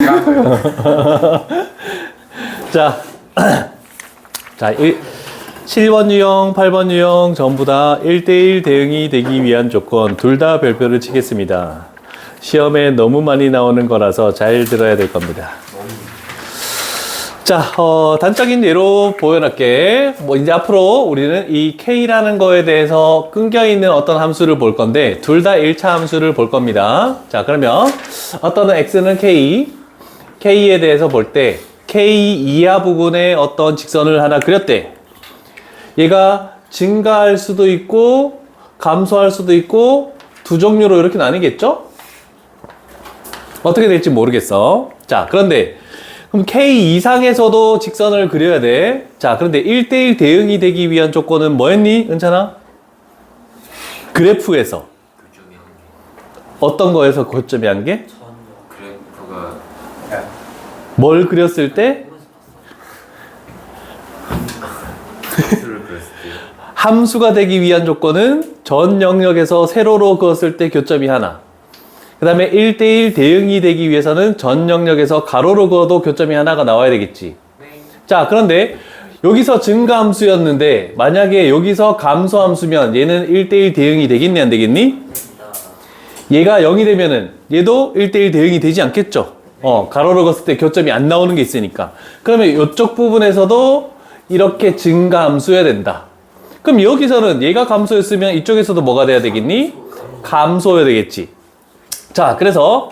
제가 한 거예요. 자, 자, 7번 유형, 8번 유형 전부 다 1대1 대응이 되기 위한 조건 둘 다 별표를 치겠습니다. 시험에 너무 많이 나오는 거라서 잘 들어야 될 겁니다. 자, 단적인 예로 보여놨게. 뭐 이제 앞으로 우리는 이 K라는 거에 대해서 끊겨있는 어떤 함수를 볼 건데 둘 다 1차 함수를 볼 겁니다. 자, 그러면 어떤 X는 K, K에 대해서 볼 때 K 이하 부분에 어떤 직선을 하나 그렸대. 얘가 증가할 수도 있고 감소할 수도 있고 두 종류로 이렇게 나뉘겠죠? 어떻게 될지 모르겠어. 자, 그런데 그럼 K 이상에서도 직선을 그려야 돼. 자, 그런데 1대1 대응이 되기 위한 조건은 뭐였니, 은찬아? 그래프에서. 어떤 거에서 고점이 한 게? 그래프가 뭘 그렸을 때? 함수를 그렸을 때 함수가 되기 위한 조건은 전 영역에서 세로로 그었을 때 교점이 하나. 그 다음에 1대1 대응이 되기 위해서는 전 영역에서 가로로 그어도 교점이 하나가 나와야 되겠지. 자, 그런데 여기서 증가함수였는데 만약에 여기서 감소함수면 얘는 1대1 대응이 되겠니 안 되겠니? 얘가 0이 되면은 얘도 1대1 대응이 되지 않겠죠? 가로로 그었을 때 교점이 안 나오는 게 있으니까. 그러면 이쪽 부분에서도 이렇게 증가함수여야 된다. 그럼 여기서는 얘가 감소였으면 이쪽에서도 뭐가 돼야 되겠니? 감소여야 되겠지. 자, 그래서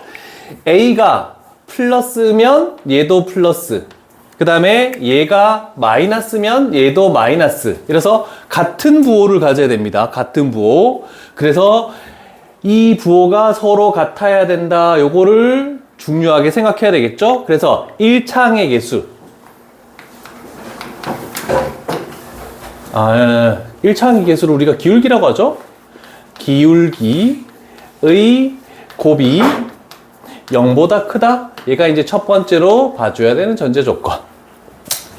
A가 플러스면 얘도 플러스. 그 다음에 얘가 마이너스면 얘도 마이너스. 그래서 같은 부호를 가져야 됩니다. 같은 부호. 그래서 이 부호가 서로 같아야 된다. 요거를 중요하게 생각해야 되겠죠? 그래서 1창의 개수. 1창의 개수를 우리가 기울기라고 하죠? 기울기의 곱이 0보다 크다? 얘가 이제 첫 번째로 봐줘야 되는 전제 조건.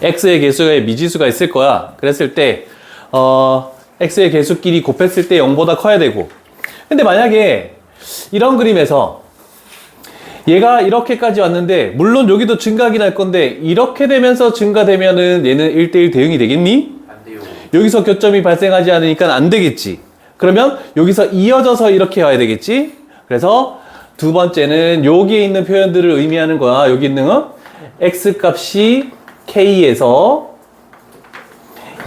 x의 개수에 미지수가 있을 거야. 그랬을 때, x의 개수끼리 곱했을 때 0보다 커야 되고. 근데 만약에 이런 그림에서 얘가 이렇게까지 왔는데, 물론 여기도 증가하긴 할 건데, 이렇게 되면서 증가되면은 얘는 1대1 대응이 되겠니? 안 돼요. 여기서 교점이 발생하지 않으니까 안 되겠지. 그러면 여기서 이어져서 이렇게 와야 되겠지. 그래서 두 번째는 여기에 있는 표현들을 의미하는 거야. 여기 있는 거 x 값이 k에서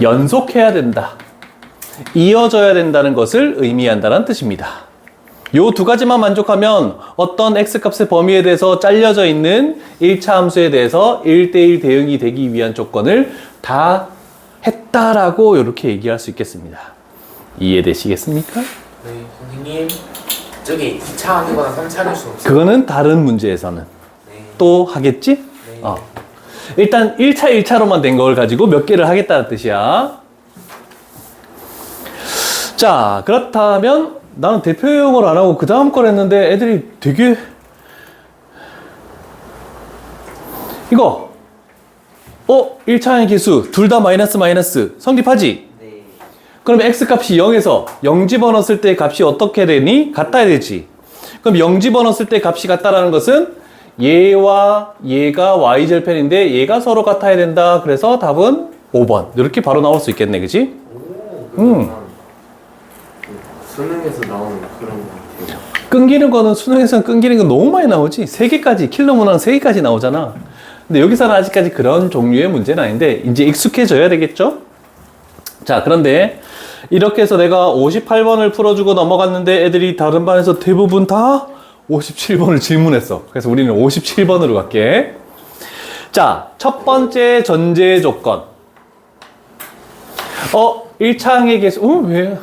연속해야 된다. 이어져야 된다는 것을 의미한다는 뜻입니다. 요 두 가지만 만족하면 어떤 x 값의 범위에 대해서 잘려져 있는 1차 함수에 대해서 1대1 대응이 되기 위한 조건을 다 했다라고 이렇게 얘기할 수 있겠습니다. 이해되시겠습니까? 네, 선생님. 저기 2차 아니거나 3차 할 수 없어요. 그거는 다른 문제에서는 네. 또 하겠지? 네. 일단 1차로만 된 걸 가지고 몇 개를 하겠다는 뜻이야. 자, 그렇다면 나는 대표용을 안 하고 그 다음 걸 했는데 애들이 되게 이거 1차의 개수 둘 다 마이너스 성립하지? 네. 그럼 x값이 0에서 0 집어넣었을 때 값이 어떻게 되니? 같아야 되지. 그럼 0 집어넣었을 때 값이 같다라는 것은 얘와 얘가 y절편인데 얘가 서로 같아야 된다. 그래서 답은 5번. 이렇게 바로 나올 수 있겠네. 그지? 수능에서 나오는 그런 거 같아요. 끊기는 거는 수능에서는 끊기는 거 너무 많이 나오지. 3개까지, 킬러 문항 3개까지 나오잖아. 근데 여기서는 아직까지 그런 종류의 문제는 아닌데 이제 익숙해져야 되겠죠? 자, 그런데 이렇게 해서 내가 58번을 풀어주고 넘어갔는데 애들이 다른 반에서 대부분 다 57번을 질문했어. 그래서 우리는 57번으로 갈게. 자, 첫 번째 전제 조건. 1차항의 개수, 왜?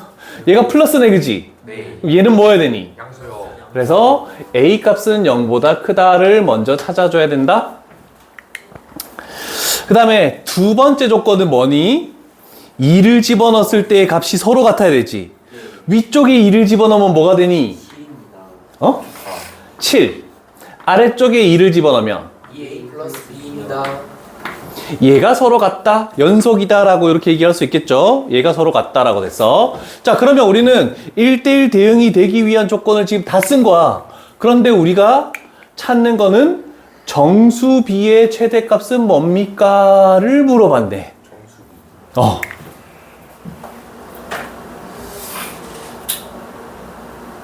얘가 플러스네, 그지? 네. 얘는 뭐 해야 되니? 양수요. 그래서 A 값은 0보다 크다를 먼저 찾아줘야 된다. 그 다음에 두 번째 조건은 뭐니? 2를 집어넣었을 때의 값이 서로 같아야 되지. 위쪽에 2를 집어넣으면 뭐가 되니? 7입니다. 7. 아래쪽에 2를 집어넣으면 2a 플러스 2입니다. 얘가 서로 같다, 연속이다 라고 이렇게 얘기할 수 있겠죠. 얘가 서로 같다 라고 됐어. 자, 그러면 우리는 1대1 대응이 되기 위한 조건을 지금 다 쓴 거야. 그런데 우리가 찾는 거는 정수 B의 최대값은 뭡니까? 를 물어봤네. 정수.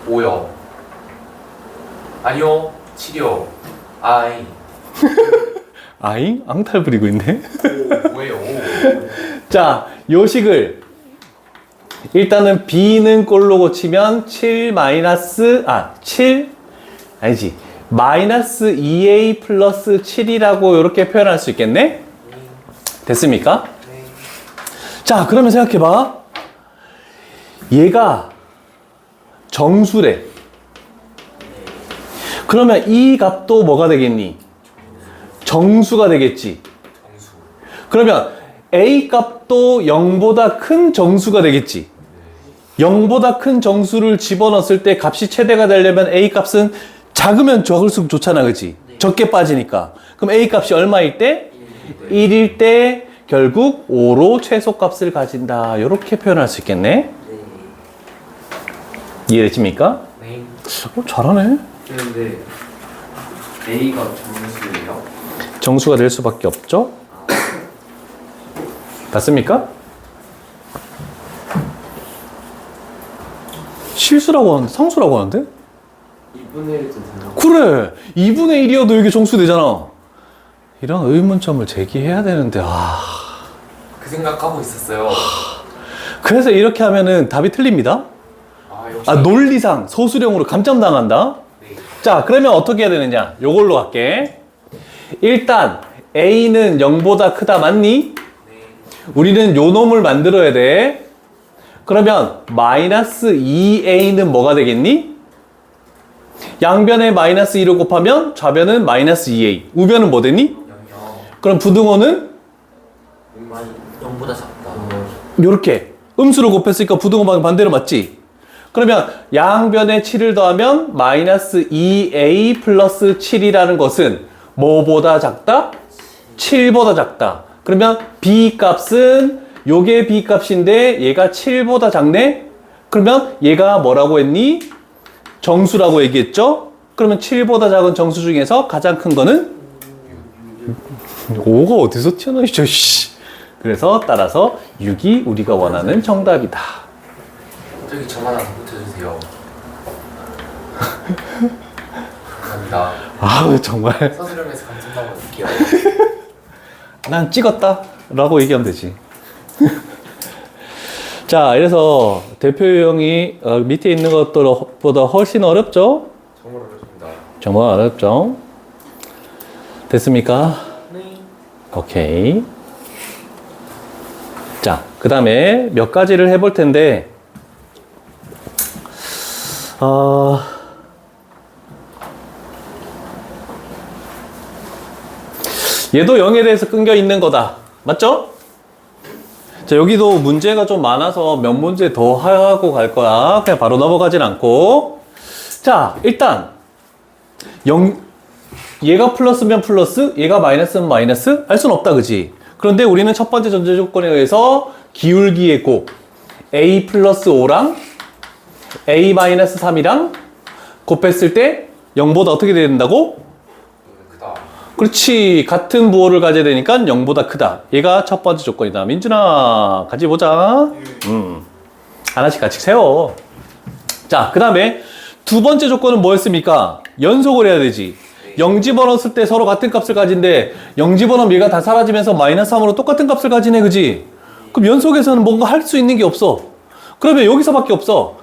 5요. 아니요. 7이요. 아이. 아잉? 앙탈 부리고 있네. 왜요? 자, 요식을 일단은 B는 꼴로 고치면 7 아니지. 마이너스 2A 플러스 7이라고 이렇게 표현할 수 있겠네? 됐습니까? 네. 자, 그러면 생각해봐. 얘가 정수래. 그러면 이 값도 뭐가 되겠니? 정수가 되겠지. 정수. 그러면 A 값도 0보다 큰 정수가 되겠지. 0보다 큰 정수를 집어넣었을 때 값이 최대가 되려면 A 값은 작으면 적을수록 좋잖아, 그치? 적게 빠지니까. 그럼 A 값이 얼마일 때? 1일 때 결국 5로 최소값을 가진다. 이렇게 표현할 수 있겠네. 이해되십니까? 네. 잘하네. 근데 A가 정수예요? 정수가 될 수밖에 없죠. 맞습니까? 실수라고 하는데, 상수라고 하는데? 2분의 1도 되나? 그래! 2분의 1이어도 이게 정수 되잖아. 이런 의문점을 제기해야 되는데, 그 생각하고 있었어요. 그래서 이렇게 하면은 답이 틀립니다. 역시. 논리상 소수령으로 감점당한다. 네. 자, 그러면 어떻게 해야 되느냐? 요걸로 갈게. 일단, A는 0보다 크다, 맞니? 네. 우리는 요 놈을 만들어야 돼. 그러면 마이너스 2A는 뭐가 되겠니? 양변에 마이너스 2를 곱하면 좌변은 마이너스 2A. 우변은 뭐 되니? 0요. 그럼 부등호는 0보다 작다. 요렇게 음수를 곱했으니까 부등호 방향 반대로 맞지? 그러면 양변에 7을 더하면 마이너스 2A 플러스 7이라는 것은 뭐보다 작다? 7보다 작다. 그러면 B 값은 요게 B 값인데 얘가 7보다 작네? 그러면 얘가 뭐라고 했니? 정수라고 얘기했죠? 그러면 7보다 작은 정수 중에서 가장 큰 거는 5가 어디서 튀어나오시죠? 그래서 따라서 6이 우리가 원하는 정답이다. 저기 점 하나 더 붙여주세요. 감사합니다. 아우 정말 서술형에서 감점하고 올게요. 난 찍었다 라고 얘기하면 되지. 자, 이래서 대표 유형이 밑에 있는 것보다 훨씬 어렵죠? 정말 어렵습니다. 정말 어렵죠? 됐습니까? 네. 오케이. 자, 그 다음에 몇 가지를 해볼 텐데, 얘도 0에 대해서 끊겨 있는 거다. 맞죠? 자, 여기도 문제가 좀 많아서 몇 문제 더 하고 갈 거야. 그냥 바로 넘어가진 않고. 자, 일단, 얘가 플러스면 플러스, 얘가 마이너스면 마이너스? 알 수는 없다, 그지? 그런데 우리는 첫 번째 전제 조건에 의해서 기울기의 곱, A 플러스 5랑 A 마이너스 3이랑 곱했을 때 0보다 어떻게 돼야 된다고? 크다. 그렇지. 같은 부호를 가져야 되니까 0보다 크다. 얘가 첫 번째 조건이다. 민준아, 같이 보자. 하나씩 같이 세워. 자, 그 다음에 두 번째 조건은 뭐였습니까? 연속을 해야 되지. 0 집어넣었을 때 서로 같은 값을 가진데 0 집어넣으면 얘가 다 사라지면서 마이너스 3으로 똑같은 값을 가지네, 그지? 그럼 연속에서는 뭔가 할 수 있는 게 없어. 그러면 여기서밖에 없어.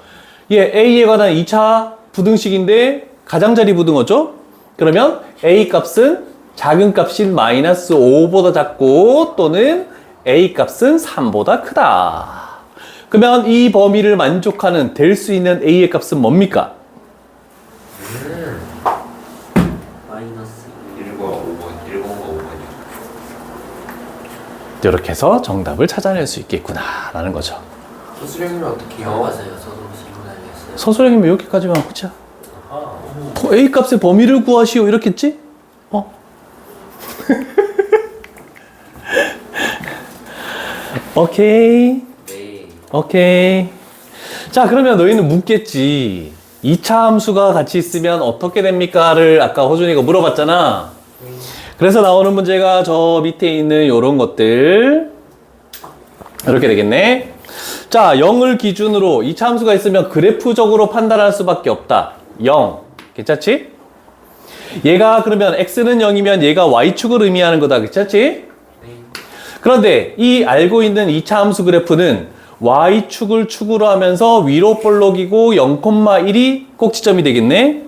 얘 A에 관한 2차 부등식인데 가장자리 부등호죠? 그러면 A 값은 작은 값인 마이너스 5보다 작고 또는 A 값은 3보다 크다. 그러면 이 범위를 만족하는 될 수 있는 A의 값은 뭡니까? 마이너스 1과 5번, 1번과 5번이요. 이렇게 해서 정답을 찾아낼 수 있겠구나 라는 거죠. 서술형이면 어떻게 해요? 맞아요. 저도 질문 알겠어요. 서술형이면 여기까지만 그치야? 아, A 값의 범위를 구하시오 이렇게 했지? 오케이. 네. 오케이. 자, 그러면 너희는 묻겠지. 2차 함수가 같이 있으면 어떻게 됩니까?를 아까 호준이가 물어봤잖아. 그래서 나오는 문제가 저 밑에 있는 요런 것들. 이렇게 되겠네. 자, 0을 기준으로 이차 함수가 있으면 그래프적으로 판단할 수밖에 없다. 0. 괜찮지? 얘가 그러면 x는 0이면 얘가 y축을 의미하는 거다. 괜찮지? 네. 그런데 이 알고 있는 이차 함수 그래프는 y축을 축으로 하면서 위로 볼록이고 0,1이 꼭지점이 되겠네.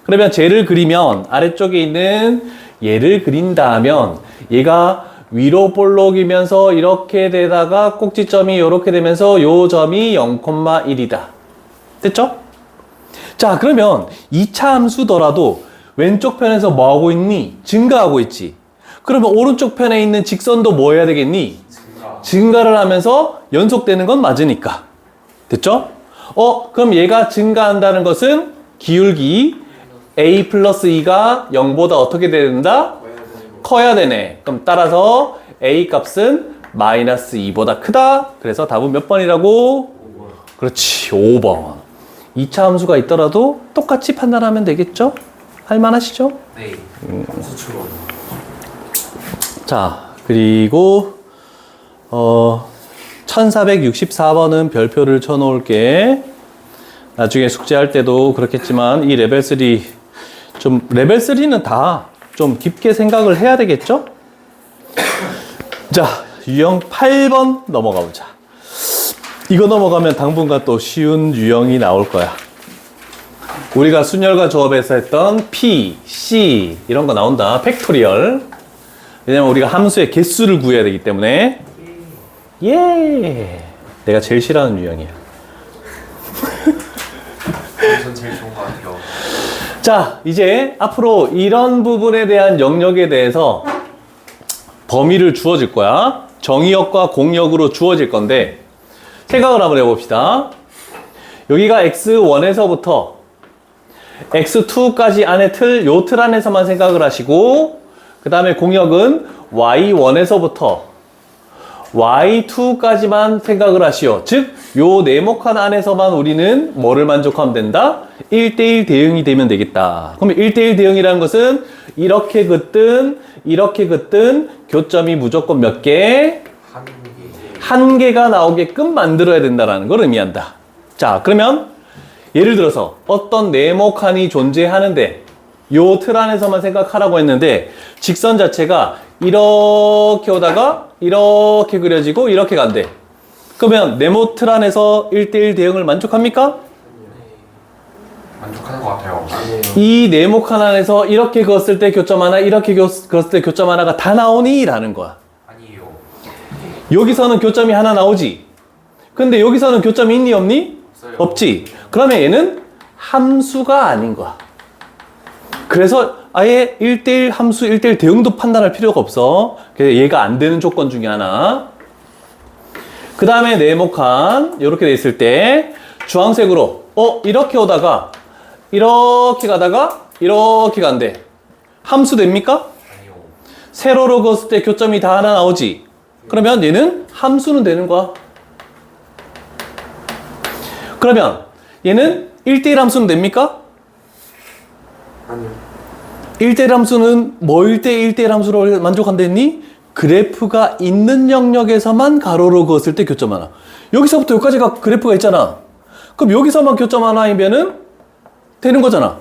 그러면 쟤를 그리면 아래쪽에 있는 얘를 그린다 하면 얘가 위로 볼록이면서 이렇게 되다가 꼭지점이 이렇게 되면서 요 점이 0,1이다. 됐죠? 자, 그러면 2차 함수더라도 왼쪽 편에서 뭐 하고 있니? 증가하고 있지. 그러면 오른쪽 편에 있는 직선도 뭐 해야 되겠니? 증가를 하면서 연속되는 건 맞으니까. 됐죠? 그럼 얘가 증가한다는 것은 기울기 a 플러스 2가 0보다 어떻게 돼야 된다? 커야 되네. 그럼 따라서 a 값은 마이너스 2보다 크다. 그래서 답은 몇 번이라고? 5번. 그렇지, 5번. 2차 함수가 있더라도 똑같이 판단하면 되겠죠? 할만하시죠? 네. 함수 추론. 자, 그리고 1464번은 별표를 쳐놓을게. 나중에 숙제할 때도 그렇겠지만 이 레벨 3 좀 레벨 3는 다 좀 깊게 생각을 해야 되겠죠? 자, 유형 8번 넘어가 보자. 이거 넘어가면 당분간 또 쉬운 유형이 나올 거야. 우리가 순열과 조합에서 했던 P, C 이런 거 나온다. 팩토리얼. 왜냐면 우리가 함수의 개수를 구해야 되기 때문에. 예. 내가 제일 싫어하는 유형이야. 전 제일 좋은 것 같아요. 자, 이제 앞으로 이런 부분에 대한 영역에 대해서 범위를 주어질 거야. 정의역과 공역으로 주어질 건데 생각을 한번 해봅시다. 여기가 x1에서부터 x2까지 안에 틀, 요 틀 안에서만 생각을 하시고 그 다음에 공역은 y1에서부터 y2까지만 생각을 하시오. 즉, 요 네모칸 안에서만 우리는 뭐를 만족하면 된다? 1대1 대응이 되면 되겠다. 그러면 1대1 대응이라는 것은 이렇게 긋든 이렇게 긋든 교점이 무조건 몇 개? 한 개가 나오게끔 만들어야 된다는 걸 의미한다. 자, 그러면 예를 들어서 어떤 네모칸이 존재하는데 요 틀 안에서만 생각하라고 했는데 직선 자체가 이렇게 오다가 이렇게 그려지고 이렇게 간대. 그러면 네모 틀 안에서 1대1 대응을 만족합니까? 만족하는 것 같아요. 이 네모칸 안에서 이렇게 그었을 때 교점 하나, 이렇게 그었을 때 교점 하나가 다 나오니? 라는 거야. 아니에요. 여기서는 교점이 하나 나오지. 근데 여기서는 교점이 있니 없니? 없어요. 없지. 그러면 얘는 함수가 아닌 거야. 그래서 아예 1대1 함수 1대1 대응도 판단할 필요가 없어. 그래서 얘가 안 되는 조건 중에 하나. 그 다음에 네모칸 이렇게 돼 있을 때 주황색으로 이렇게 오다가 이렇게 가다가 이렇게 간대. 함수 됩니까? 아니요. 세로로 그었을 때 교점이 다 하나 나오지. 그러면 얘는 함수는 되는 거야. 그러면 얘는 1대1 함수는 됩니까? 아니요. 1대1 함수는 뭐 1대1 함수로 만족한댔니? 그래프가 있는 영역에서만 가로로 그었을 때 교점 하나. 여기서부터 여기까지가 그래프가 있잖아. 그럼 여기서만 교점 하나이면은 되는 거잖아.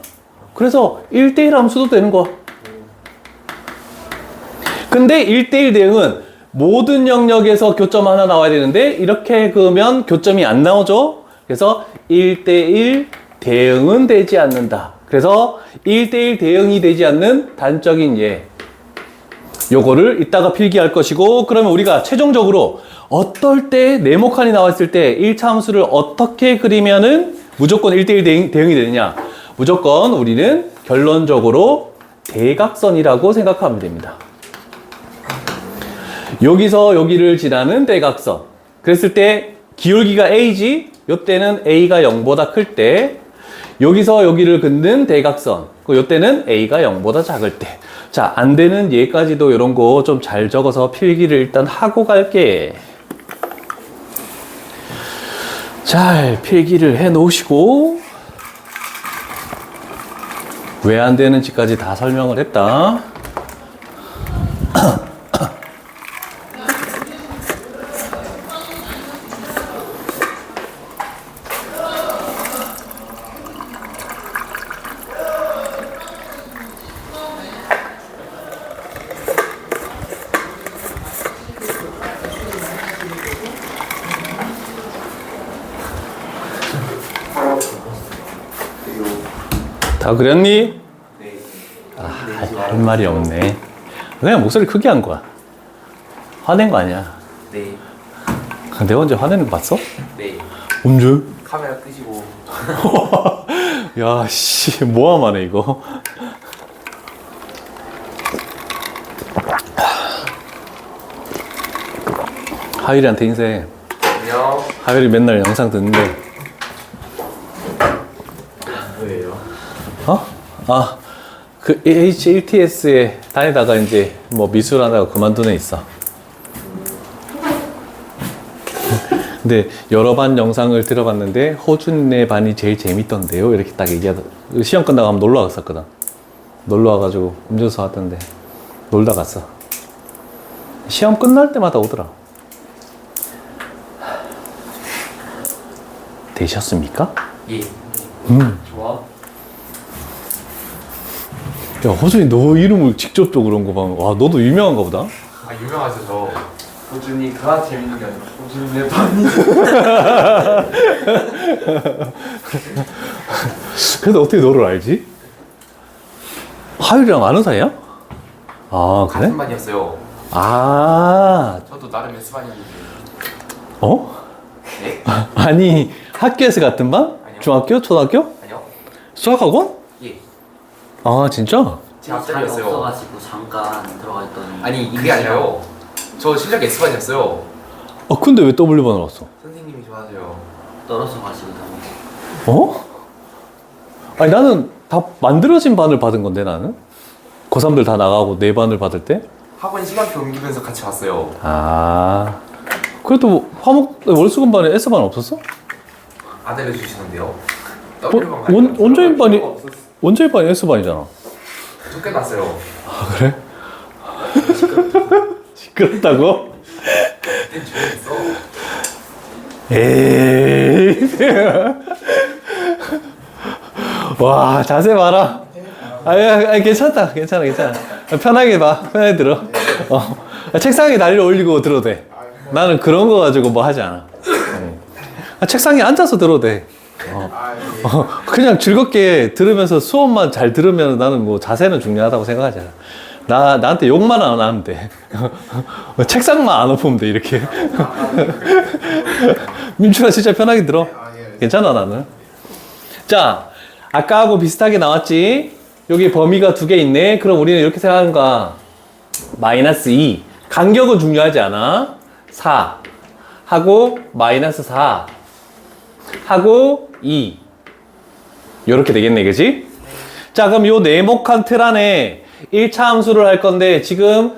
그래서 1대1 함수도 되는 거야. 근데 1대1 대응은 모든 영역에서 교점 하나 나와야 되는데 이렇게 그으면 교점이 안 나오죠. 그래서 1대1 대응은 되지 않는다. 그래서 1대1 대응이 되지 않는 단적인 예. 요거를 이따가 필기할 것이고, 그러면 우리가 최종적으로 어떨 때 네모칸이 나왔을 때 1차 함수를 어떻게 그리면은 무조건 1대1 대응이 되느냐? 무조건 우리는 결론적으로 대각선이라고 생각하면 됩니다. 여기서 여기를 지나는 대각선. 그랬을 때 기울기가 A지, 요때는 A가 0보다 클 때, 여기서 여기를 긋는 대각선. 요때는 A가 0보다 작을 때. 자, 안 되는 예까지도 이런 거 좀 잘 적어서 필기를 일단 하고 갈게. 잘 필기를 해 놓으시고, 왜 안 되는지까지 다 설명을 했다. 다 그렸니? 네. 할 말이 없네. 그냥 목소리 크게 한 거야. 화낸 거 아니야. 네. 내가 언제 화내는 거 봤어? 네. 언제? 카메라 끄시고. 야, 씨, 모함하네, 이거. 하율이한테 인사해. 안녕. 하율이 맨날 영상 듣는데. 뭐예요? 어? 아, 그 H1TS에 다니다가 이제 뭐 미술하다가 그만둔 애 있어. 근데 여러 반 영상을 들어봤는데 호준네 반이 제일 재밌던데요. 이렇게 딱 얘기하다. 시험 끝나고 한번 놀러 갔었거든. 놀러 와가지고 음료수 왔던데 놀다 갔어. 시험 끝날 때마다 오더라. 되셨습니까? 예. 좋아. 야, 호준이 너 이름을 직접적으로 한 거 봐. 와, 너도 유명한가 보다. 아 유명하죠 저. 호준이 그가 재밌는 게 아니라 호준이 반이. 근데 어떻게 너를 알지? 하율이랑 아는 사이야? 아, 그래? 같은 반이었어요. 아, 저도 나름 S반이었는데. 어? 네? 아니, 학교에서 같은 반? 아니요. 중학교? 초등학교? 아니요. 수학학원? 예. 아, 진짜? 제 자리 앞자리였어요. 없어가지고 잠깐 들어가 있더니 아니 그게 아니라요. 저 실력 S반이었어요. 아, 근데 왜 W반을 왔어? 선생님이 좋아하세요. 떨어져가지고 당연히. 어? 아니, 나는 다 만들어진 반을 받은 건데, 나는? 고3들 다 나가고 네 반을 받을 때? 학원 시간표 옮기면서 같이 왔어요. 아, 그래도 월수금 반에 S반 없었어? 안 알려주시는데요. 원자인 반이 S반이잖아. 쫓겨났어요. 아, 그래? 시끄럽다고? 그땐 조용했어. 에이. 와, 자세 봐라. 괜찮다. 괜찮아. 편하게 봐. 편하게 들어. 책상에 난리를 올리고 들어도 돼. 나는 그런 거 가지고 뭐 하지 않아. 책상에 앉아서 들어도 돼. 그냥 즐겁게 들으면서 수업만 잘 들으면 나는 뭐 자세는 중요하다고 생각하지 않아. 나한테 욕만 안 하면 돼. 책상만 안 엎으면 돼, 이렇게. 민준아, 진짜 편하게 들어. 괜찮아, 나는. 자, 아까하고 비슷하게 나왔지? 여기 범위가 두 개 있네. 그럼 우리는 이렇게 생각하는 거야. 마이너스 2. 간격은 중요하지 않아. 4. 하고, 마이너스 4. 하고, 2. 요렇게 되겠네, 그지? 자, 그럼 요 네모칸 틀 안에 1차 함수를 할 건데, 지금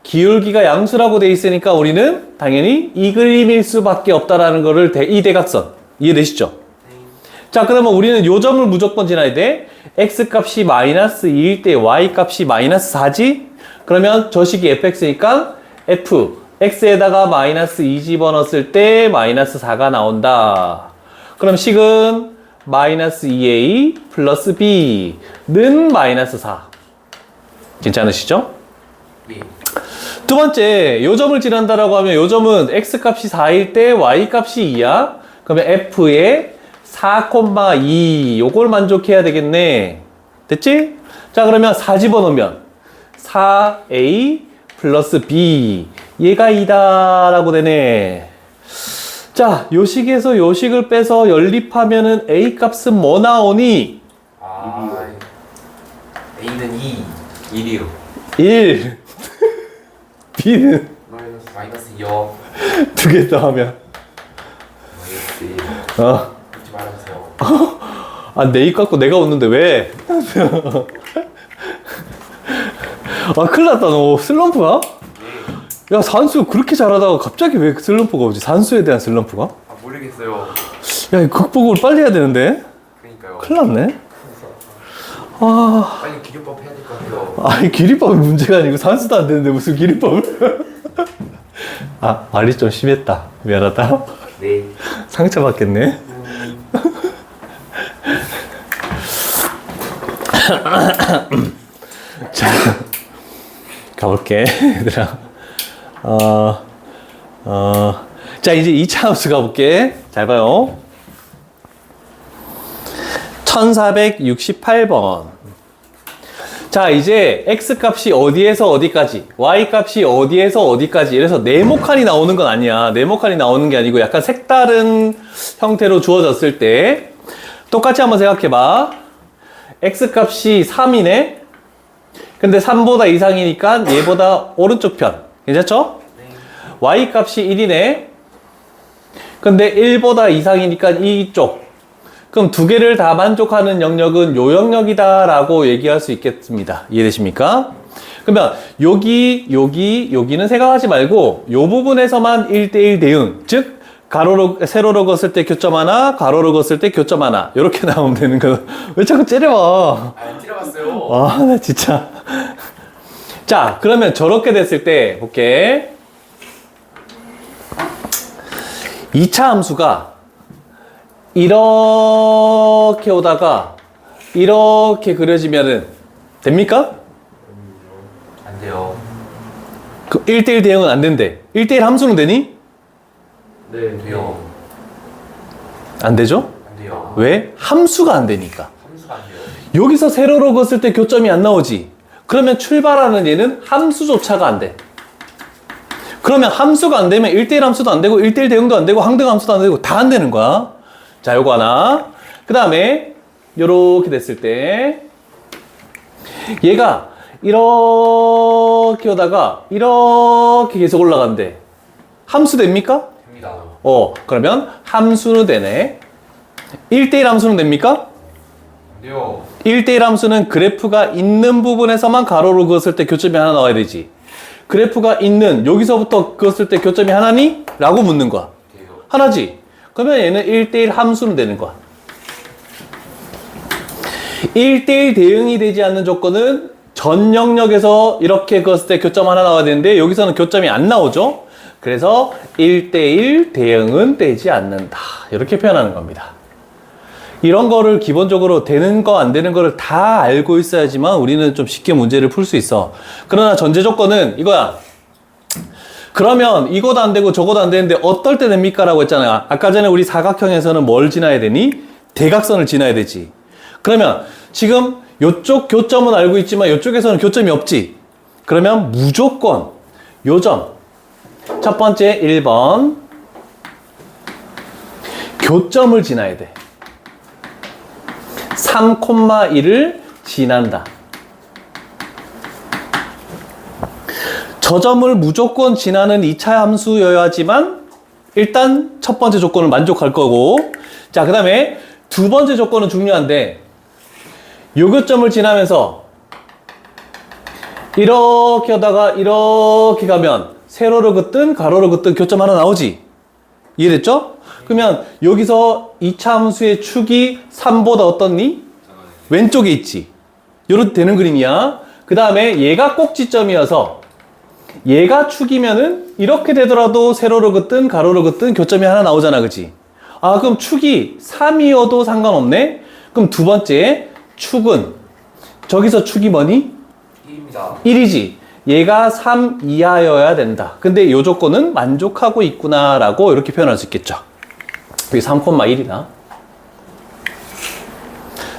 기울기가 양수라고 돼 있으니까 우리는 당연히 이 그림일 수밖에 없다라는 거를 이 대각선. 이해되시죠? 자, 그러면 우리는 요 점을 무조건 지나야 돼. x 값이 마이너스 2일 때 y 값이 마이너스 4지? 그러면 저 식이 fx니까 f, x에다가 마이너스 2 집어넣었을 때 마이너스 4가 나온다. 그럼 식은 마이너스 2a 플러스 b는 마이너스 4. 괜찮으시죠? 예. 두 번째, 요 점을 지난다라고 하면 요 점은 x 값이 4일 때 y 값이 2야. 그러면 f의 4,2 요걸 만족해야 되겠네. 됐지? 자, 그러면 4 집어넣으면 4a 플러스 b 얘가 2다 라고 되네. 자, 요 식에서 요 식을 빼서 연립하면은 a 값은 뭐 나오니? 아, A는 2, 1이요. 1 b는 마이너스 0. 두 개 더하면 마이너스 웃지 말아주세요. 아, 내 입 갖고 내가 웃는데 왜? 아, 큰일 났다. 너 슬럼프야? 야, 산수 그렇게 잘하다가 갑자기 왜 슬럼프가 오지? 산수에 대한 슬럼프가? 아, 모르겠어요. 야, 이 극복을 빨리 해야 되는데? 그러니까요. 큰일 났네. 아, 빨리 기교법 해야 될 것 같아요. 아니, 기립법이 문제가 아니고 산수도 안 되는데 무슨 기립법을? 아, 말이 좀 심했다. 미안하다. 네. 상처받겠네. 자, 가볼게, 얘들아. 자, 이제 2차 함수 가볼게. 잘 봐요. 1468번. 자, 이제 X값이 어디에서 어디까지, Y값이 어디에서 어디까지, 이래서 네모칸이 나오는 건 아니야. 네모칸이 나오는 게 아니고 약간 색다른 형태로 주어졌을 때 똑같이 한번 생각해봐. X값이 3이네? 근데 3보다 이상이니까 얘보다 오른쪽 편. 괜찮죠? Y값이 1이네? 근데 1보다 이상이니까 이쪽. 그럼 두 개를 다 만족하는 영역은 요 영역이다 라고 얘기할 수 있겠습니다. 이해되십니까? 그러면 여기는 생각하지 말고 요 부분에서만 1대1 대응. 즉 세로로 긋을 때 교점 하나, 가로로 긋을 때 교점 하나. 이렇게 나오면 되는 거. 왜 자꾸 째려봐? 안 찔러봤어요. 아, 나 진짜. 자, 그러면 저렇게 됐을 때 볼게. 2차 함수가 이렇게 오다가 이렇게 그려지면은 됩니까? 안 돼요. 그 1대1 대응은 안 된대. 1대1 함수는 되니? 네, 돼요. 안 되죠? 안 돼요. 왜? 함수가 안 되니까. 함수가 안 돼요. 여기서 세로로 긋을 때 교점이 안 나오지. 그러면 출발하는 얘는 함수조차가 안 돼. 그러면 함수가 안 되면 1대1 함수도 안 되고 1대1 대응도 안 되고 항등 함수도 안 되고 다 안 되는 거야. 자, 요거 하나. 그 다음에 요렇게 됐을 때 얘가 이렇게 오다가 이렇게 계속 올라간대. 함수 됩니까? 됩니다. 그러면 함수는 되네. 1대1 함수는 됩니까? 안 돼요. 1대1 함수는 그래프가 있는 부분에서만 가로로 그었을 때 교점이 하나 나와야 되지. 그래프가 있는 여기서부터 그었을 때 교점이 하나니? 라고 묻는 거야. 돼요. 하나지. 그러면 얘는 1대1 함수는 되는 거야. 1대1 대응이 되지 않는 조건은 전 영역에서 이렇게 그었을 때 교점 하나 나와야 되는데 여기서는 교점이 안 나오죠. 그래서 1대1 대응은 되지 않는다. 이렇게 표현하는 겁니다. 이런 거를 기본적으로 되는 거 안 되는 거를 다 알고 있어야지만 우리는 좀 쉽게 문제를 풀 수 있어. 그러나 전제 조건은 이거야. 그러면 이것도 안 되고 저것도 안 되는데 어떨 때 됩니까? 라고 했잖아요. 아까 전에 우리 사각형에서는 뭘 지나야 되니? 대각선을 지나야 되지. 그러면 지금 이쪽 교점은 알고 있지만 이쪽에서는 교점이 없지. 그러면 무조건 요 점. 첫 번째 1번 교점을 지나야 돼. 3,1을 지난다. 저 점을 무조건 지나는 2차 함수여야지만 일단 첫 번째 조건을 만족할 거고, 자, 그 다음에 두 번째 조건은 중요한데 요 교점을 지나면서 이렇게 하다가 이렇게 가면 세로로 긋든 가로로 긋든 교점 하나 나오지. 이해됐죠? 그러면 여기서 2차 함수의 축이 3보다 어떻니? 왼쪽에 있지. 요렇게 되는 그림이야. 그 다음에 얘가 꼭지점이어서 얘가 축이면은 이렇게 되더라도 세로로 긋든 가로로 긋든 교점이 하나 나오잖아. 그치? 아, 그럼 축이 3이어도 상관없네? 그럼 두 번째 축은 저기서 축이 뭐니? 1입니다. 1이지. 얘가 3 이하여야 된다. 근데 요 조건은 만족하고 있구나 라고 이렇게 표현할 수 있겠죠. 여기 3,1이다.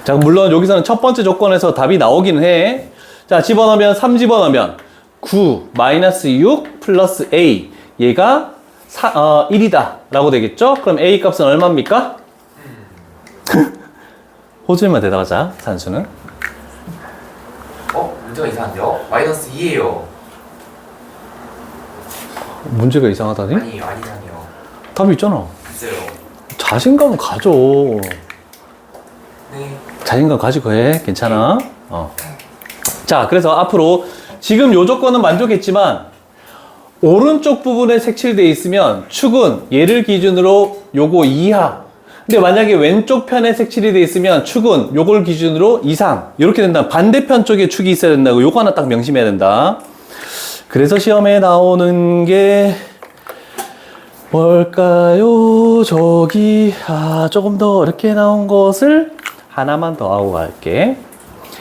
자, 물론 여기서는 첫 번째 조건에서 답이 나오긴 해. 자, 집어넣으면 3 집어넣으면 9 마이너스 6 플러스 a. 얘가 1이다 라고 되겠죠? 그럼 a 값은 얼마입니까? 호주만 대답하자. 산수는. 문제가 이상한데요? 마이너스 2예요. 문제가 이상하다니? 아니, 안 이상해요. 답이 있잖아. 있어요. 자신감 가져. 네. 자신감 가지고 해. 괜찮아. 자, 그래서 앞으로 지금 요 조건은 만족했지만 오른쪽 부분에 색칠되어 있으면 축은 얘를 기준으로 요거 이하. 근데 만약에 왼쪽 편에 색칠이 되어 있으면 축은 요걸 기준으로 이상. 이렇게 된다. 반대편 쪽에 축이 있어야 된다고. 요거 하나 딱 명심해야 된다. 그래서 시험에 나오는 게 뭘까요? 저기 조금 더 어렵게 나온 것을 하나만 더 하고 갈게.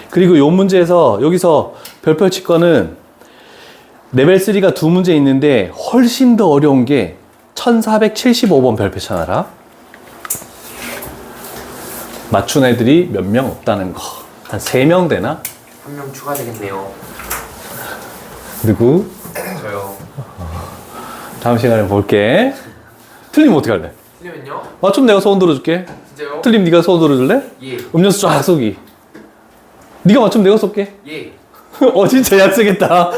그리고 요 문제에서 여기서 별표 칠 거는 레벨 3가 두 문제 있는데 훨씬 더 어려운 게 1475번 별표 쳐놔라. 맞춘 애들이 몇 명 없다는 거. 한 3명 되나? 한 명 추가되겠네요. 누구? 저요. 다음 시간에 볼게. 틀리면 어떻게 할래? 틀리면요? 맞춤 내가 소원 들어줄게. 진짜요? 틀림 네가 소원 들어줄래? 예. 음료수 쫙 쏘기. 네가 맞춤 내가 쏠게. 예. 진짜 약속했다.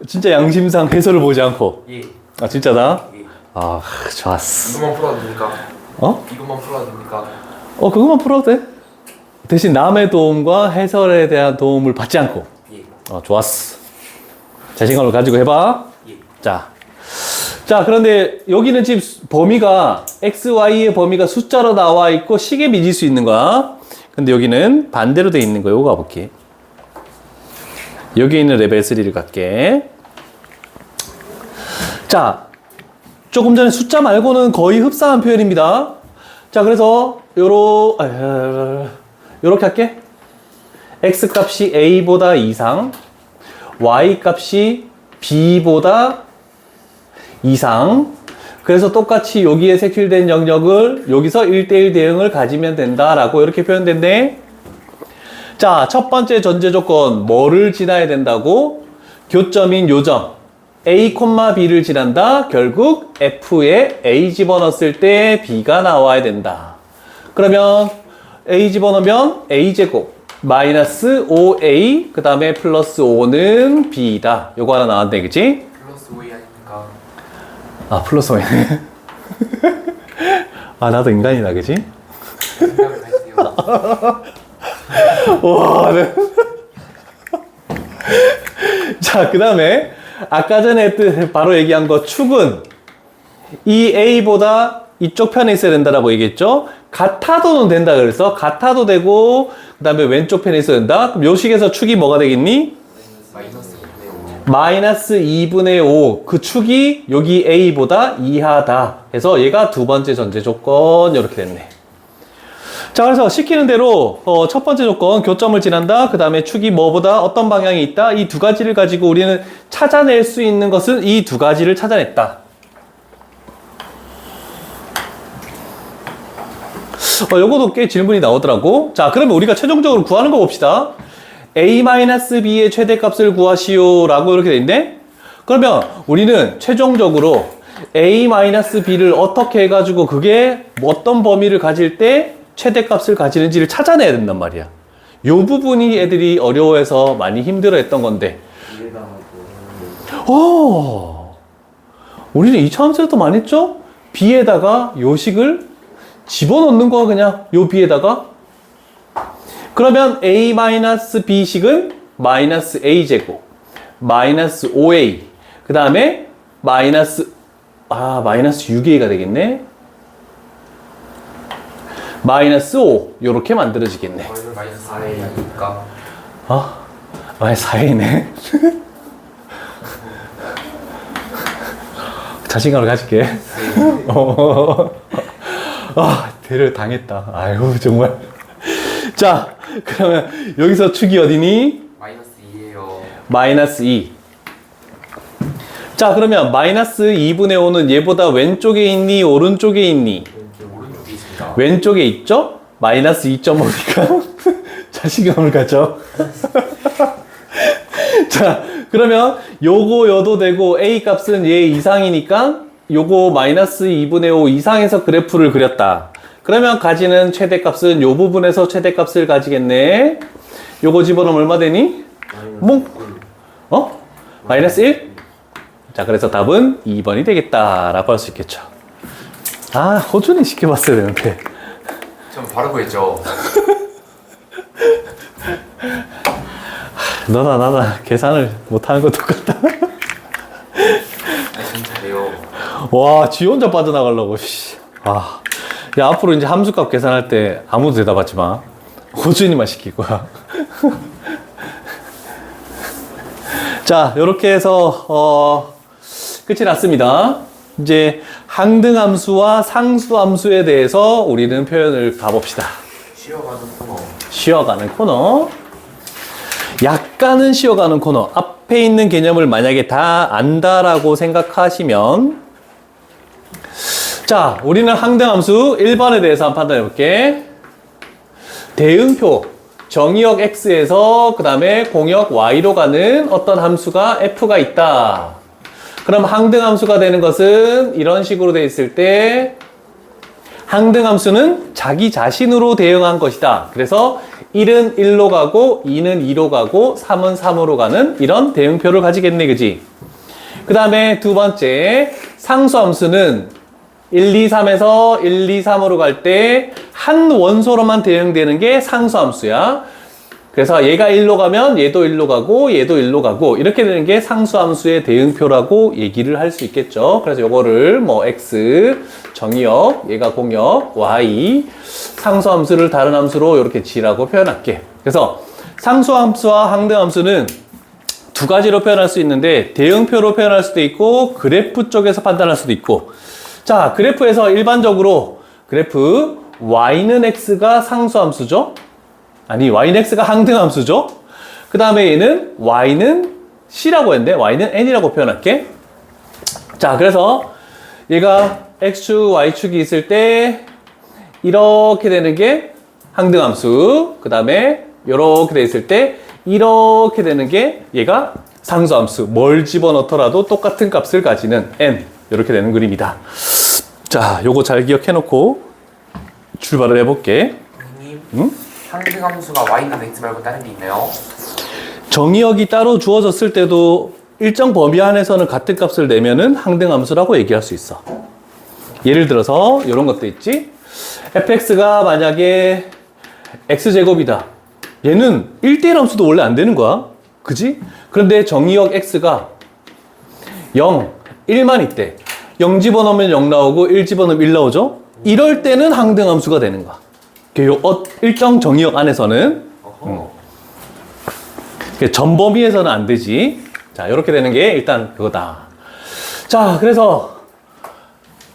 진짜 양심상 해설을 보지 않고. 예. 아 진짜다? 예. 아 좋았어. 이것만 풀어도 됩니까? 어? 이것만 풀어도 됩니까? 그것만 풀어도 돼. 대신 남의 도움과 해설에 대한 도움을 받지 않고. 예. 좋았어. 자신감을 가지고 해봐. 예. 자, 그런데 여기는 지금 범위가 x, y의 범위가 숫자로 나와 있고 식에 빚을 수 있는 거야. 근데 여기는 반대로 돼 있는 거. 요거 가볼게. 여기 있는 레벨 3를 갈게. 자, 조금 전에 숫자 말고는 거의 흡사한 표현입니다. 자, 그래서 요렇게 할게. x 값이 a보다 이상, y 값이 b보다 이상. 그래서 똑같이 여기에 색칠된 영역을 여기서 1대1 대응을 가지면 된다라고 이렇게 표현된대. 자, 첫 번째 전제 조건 뭐를 지나야 된다고? 교점인 요점 A, B를 지난다. 결국 F에 A 집어넣었을 때 B가 나와야 된다. 그러면 A 집어넣으면 A제곱 마이너스 5A 그 다음에 플러스 5는 B다. 요거 하나 나왔네, 그치? 플러스 5이 아닙니까? 플러스 5이네. 나도 인간이다, 그치? 생각을 하세요. 와, 네. 자, 그 다음에 아까 전에 바로 얘기한 거 축은 이 A보다 이쪽 편에 있어야 된다라고 얘기했죠. 같아도는 된다 그래서 같아도 되고 그 다음에 왼쪽 편에 있어야 된다. 그럼 요 식에서 축이 뭐가 되겠니? 마이너스 2분의 5. 마이너스 2분의 5. 그 축이 여기 A보다 이하다. 해서 얘가 두 번째 전제 조건 이렇게 됐네. 자, 그래서 시키는 대로 첫 번째 조건 교점을 지난다. 그 다음에 축이 뭐보다 어떤 방향이 있다. 이 두 가지를 가지고 우리는 찾아낼 수 있는 것은 이 두 가지를 찾아냈다. 요것도 꽤 질문이 나오더라고. 자, 그러면 우리가 최종적으로 구하는 거 봅시다. A-B의 최대값을 구하시오 라고 이렇게 돼 있네. 그러면 우리는 최종적으로 A-B를 어떻게 해가지고 그게 어떤 범위를 가질 때 최대값을 가지는지를 찾아내야 된단 말이야. 요 부분이 애들이 어려워해서 많이 힘들어했던 건데. 우리는 2차 함수에서도 많이 했죠? B에다가 요식을 집어넣는 거야, 그냥 요 B에다가. 그러면 A-B식은 마이너스 A제곱 마이너스 5A 그 다음에 마이너스 6A가 되겠네. 마이너스 5 요렇게 만들어지겠네. 저희는 마이너스 4이 아닙니까? 마이너스 4A네. 자신감을 가질게. 대를 당했다. 아유, 정말. 자, 그러면 여기서 축이 어디니? 마이너스 2예요. 마이너스 2. 자, 그러면 마이너스 2분의 5는 얘보다 왼쪽에 있니? 오른쪽에 있니? 오른쪽에 있습니다. 왼쪽에 있죠? 마이너스 2.5니까 자신감을 가져. 자, 그러면 요거 여도 되고 A 값은 얘 이상이니까 요거 마이너스 2분의 5 이상에서 그래프를 그렸다. 그러면 가지는 최대값은 요 부분에서 최대값을 가지겠네. 요거 집어넣으면 얼마 되니? 마이너스 1? 자, 그래서 답은 2번이 되겠다라고 할 수 있겠죠. 호준이 시켜봤어야 되는데. 전 바로 구했죠. 너나 나나 계산을 못하는 거 똑같다. 진짜요. 와, 지 혼자 빠져나가려고. 야, 앞으로 이제 함수값 계산할 때 아무도 대답하지 마. 호준이만 시킬 거야. 자, 요렇게 해서 끝이 났습니다. 이제 항등함수와 상수함수에 대해서 우리는 표현을 가봅시다. 쉬어가는 코너. 쉬어가는 코너. 약간은 쉬어가는 코너. 앞에 있는 개념을 만약에 다 안다라고 생각하시면, 자, 우리는 항등함수 1번에 대해서 한번 판단해 볼게. 대응표 정의역 x에서 그 다음에 공역 y로 가는 어떤 함수가 f가 있다. 그럼 항등함수가 되는 것은 이런 식으로 돼 있을 때 항등함수는 자기 자신으로 대응한 것이다. 그래서 1은 1로 가고 2는 2로 가고 3은 3으로 가는 이런 대응표를 가지겠네. 그지? 그 다음에 두 번째 상수함수는 1, 2, 3에서 1, 2, 3으로 갈 때 한 원소로만 대응되는 게 상수함수야. 그래서 얘가 1로 가면 얘도 1로 가고 얘도 1로 가고 이렇게 되는 게 상수함수의 대응표라고 얘기를 할 수 있겠죠. 그래서 요거를 뭐 x 정의역, 얘가 공역, y 상수함수를 다른 함수로 이렇게 g라고 표현할게. 그래서 상수함수와 항등함수는 두 가지로 표현할 수 있는데 대응표로 표현할 수도 있고 그래프 쪽에서 판단할 수도 있고. 자, 그래프에서 일반적으로 그래프 y는 x가 상수함수죠. 아니, y는 x가 항등함수죠. 그 다음에 얘는 y는 c라고 했는데 y는 n이라고 표현할게. 자, 그래서 얘가 x축, y축이 있을 때 이렇게 되는 게 항등함수. 그 다음에 이렇게 돼 있을 때 이렇게 되는 게 얘가 상수함수. 뭘 집어넣더라도 똑같은 값을 가지는 n. 이렇게 되는 그림이다. 자, 요거 잘 기억해 놓고 출발을 해볼게. 선생님, 응? 항등함수가 y는 x 말고 다른 게 있나요? 정의역이 따로 주어졌을 때도 일정 범위 안에서는 같은 값을 내면은 항등함수라고 얘기할 수 있어. 예를 들어서 이런 것도 있지. fx가 만약에 x제곱이다. 얘는 1대1 함수도 원래 안 되는 거야. 그지? 그런데 정의역 x가 0, 1만 있대. 0 집어넣으면 0 나오고 1 집어넣으면 1 나오죠? 이럴 때는 항등함수가 되는 거야. 일정 정의역 안에서는. 전 범위에서는 안 되지. 자, 이렇게 되는 게 일단 그거다. 자, 그래서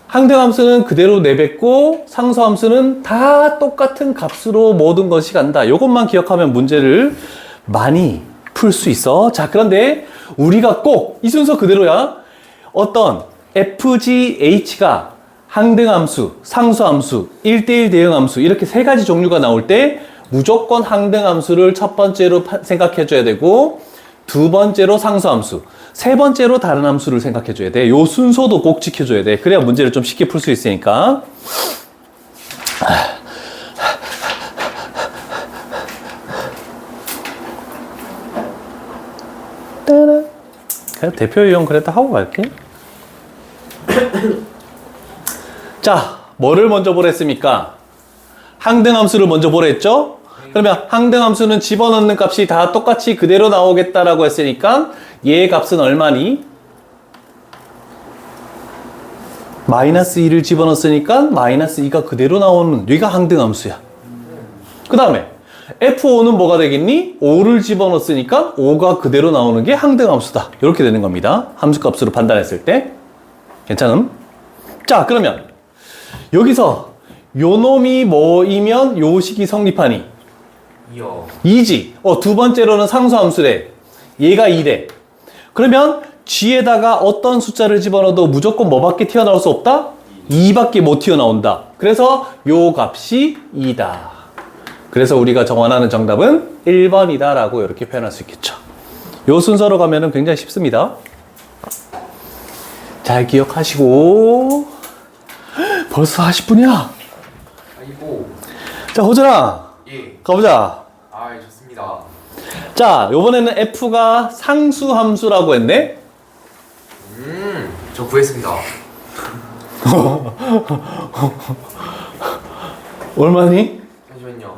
항등함수는 그대로 내뱉고 상수함수는 다 똑같은 값으로 모든 것이 간다. 이것만 기억하면 문제를 많이 풀 수 있어. 자, 그런데 우리가 꼭 이 순서 그대로야. 어떤 FGH가 항등함수, 상수함수, 1대1 대응함수 이렇게 세 가지 종류가 나올 때 무조건 항등함수를 첫 번째로 생각해 줘야 되고 두 번째로 상수함수, 세 번째로 다른 함수를 생각해 줘야 돼. 요 순서도 꼭 지켜줘야 돼. 그래야 문제를 좀 쉽게 풀 수 있으니까. 그냥 대표 이용 그랬다 하고 갈게. 자, 뭐를 먼저 보랬습니까? 항등함수를 먼저 보랬죠? 그러면 항등함수는 집어넣는 값이 다 똑같이 그대로 나오겠다라고 했으니까 얘의 값은 얼마니? 마이너스 2를 집어넣었으니까 마이너스 2가 그대로 나오는 얘가 항등함수야. 그 다음에 F5는 뭐가 되겠니? 5를 집어넣었으니까 5가 그대로 나오는 게 항등함수다. 이렇게 되는 겁니다. 함수값으로 판단했을 때. 괜찮음? 자, 그러면 여기서 요 놈이 뭐이면 요 식이 성립하니? 2요. 2지. 두 번째로는 상수함수래. 얘가 2래. 그러면 G에다가 어떤 숫자를 집어넣어도 무조건 뭐밖에 튀어나올 수 없다? 2밖에 못 튀어나온다. 그래서 요 값이 2다. 그래서 우리가 원하는 정답은 1번이다 라고 이렇게 표현할 수 있겠죠. 요 순서로 가면은 굉장히 쉽습니다. 잘 기억하시고. 벌써 40분이야. 아이고. 자, 호준아. 예. 가보자. 아, 좋습니다. 자, 요번에는 F가 상수함수라고 했네? 저 구했습니다. 얼마니? 잠시만요.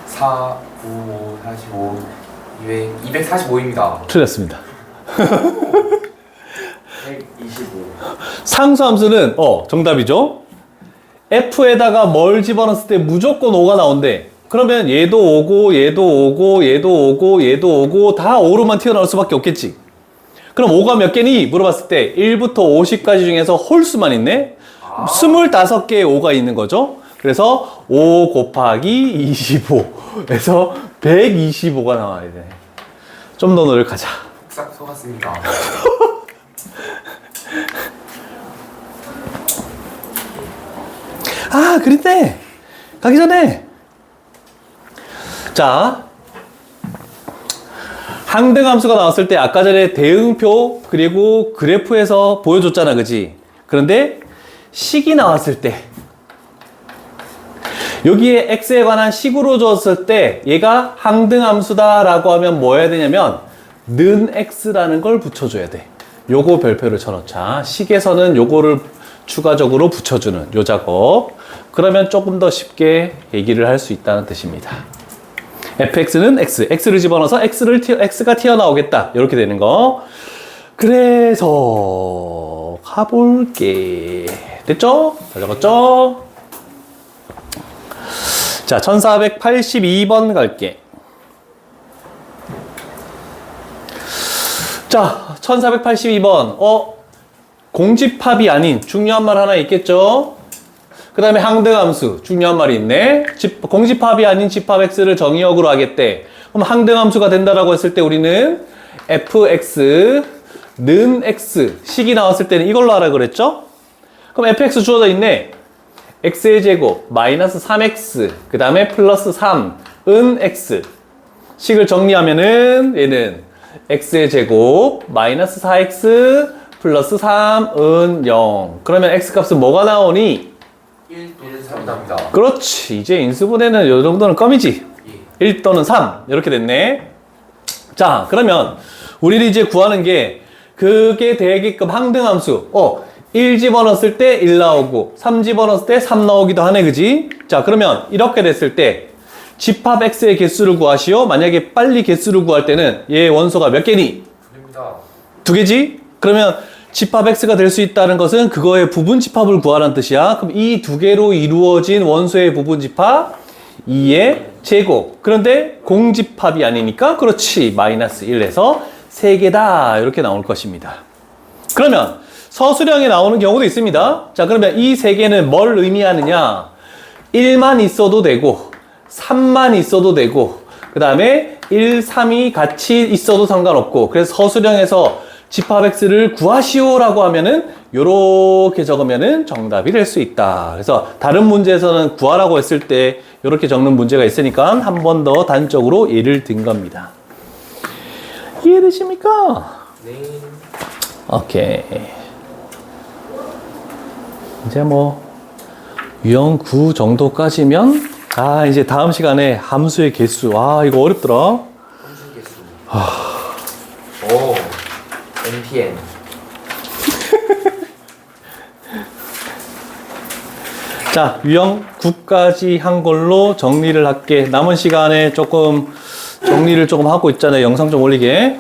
4, 9, 45, 200, 245입니다. 틀렸습니다. 125. 상수함수는, 정답이죠? F에다가 뭘 집어넣었을 때 무조건 5가 나온대. 그러면 얘도 5고, 얘도 5고, 얘도 5고, 얘도 5고, 다 5로만 튀어나올 수밖에 없겠지. 그럼 5가 몇 개니? 물어봤을 때 1부터 50까지 중에서 홀수만 있네? 25개의 5가 있는 거죠. 그래서 5 곱하기 25에서 125가 나와야 돼. 좀 더 노력하자. 싹 속았습니다. 아, 그런데 가기 전에. 자, 항등함수가 나왔을 때 아까 전에 대응표 그리고 그래프에서 보여줬잖아, 그지? 그런데 식이 나왔을 때 여기에 x에 관한 식으로 줬을 때 얘가 항등함수다라고 하면 뭐 해야 되냐면 는 x라는 걸 붙여줘야 돼. 요거 별표를 쳐놓자. 식에서는 요거를 추가적으로 붙여주는 요 작업. 그러면 조금 더 쉽게 얘기를 할 수 있다는 뜻입니다. fx는 x, x를 집어넣어서 x가 튀어나오겠다. 이렇게 되는 거. 그래서 가볼게. 됐죠? 다 적었죠? 자, 1482번 갈게. 자, 1482번. 공집합이 아닌 중요한 말 하나 있겠죠? 그 다음에 항등함수 중요한 말이 있네. 공집합이 아닌 집합 x를 정의역으로 하겠대. 그럼 항등함수가 된다라고 했을 때 우리는 fx 는 x 식이 나왔을 때는 이걸로 하라 그랬죠? 그럼 fx 주어져 있네. x의 제곱 마이너스 3x 그 다음에 플러스 3은 x 식을 정리하면은 얘는 x의 제곱 마이너스 4x 플러스 3은 0. 그러면 x 값은 뭐가 나오니? 1 또는 3이답니다. 그렇지. 이제 인수분해는 요 정도는 껌이지. 1 또는 3 이렇게 됐네. 자, 그러면 우리는 이제 구하는 게 그게 되게끔 항등함수 1 집어넣었을 때 1 나오고 3 집어넣었을 때 3 나오기도 하네, 그지? 자, 그러면 이렇게 됐을 때 집합 x의 개수를 구하시오. 만약에 빨리 개수를 구할 때는 얘 원소가 몇 개니? 됩니다. 2개지? 그러면 집합 x가 될 수 있다는 것은 그거의 부분 집합을 구하라는 뜻이야. 그럼 이 2개로 이루어진 원소의 부분 집합 2의 제곱. 그런데 공집합이 아니니까 그렇지. 마이너스 1에서 3개다. 이렇게 나올 것입니다. 그러면 서술형에 나오는 경우도 있습니다. 자, 그러면 이 3개는 뭘 의미하느냐? 1만 있어도 되고 3만 있어도 되고 그 다음에 1, 3이 같이 있어도 상관없고 그래서 서술형에서 집합 x를 구하시오라고 하면은 요렇게 적으면은 정답이 될 수 있다. 그래서 다른 문제에서는 구하라고 했을 때 요렇게 적는 문제가 있으니까 한 번 더 단적으로 예를 든 겁니다. 이해되십니까? 네. 오케이. 이제 뭐 유형 9 정도까지면 이제 다음 시간에 함수의 개수. 이거 어렵더라. 함수 개수. 오. NPN. 자, 유형 9까지 한 걸로 정리를 할게. 남은 시간에 조금 정리를 조금 하고 있잖아요. 영상 좀 올리게.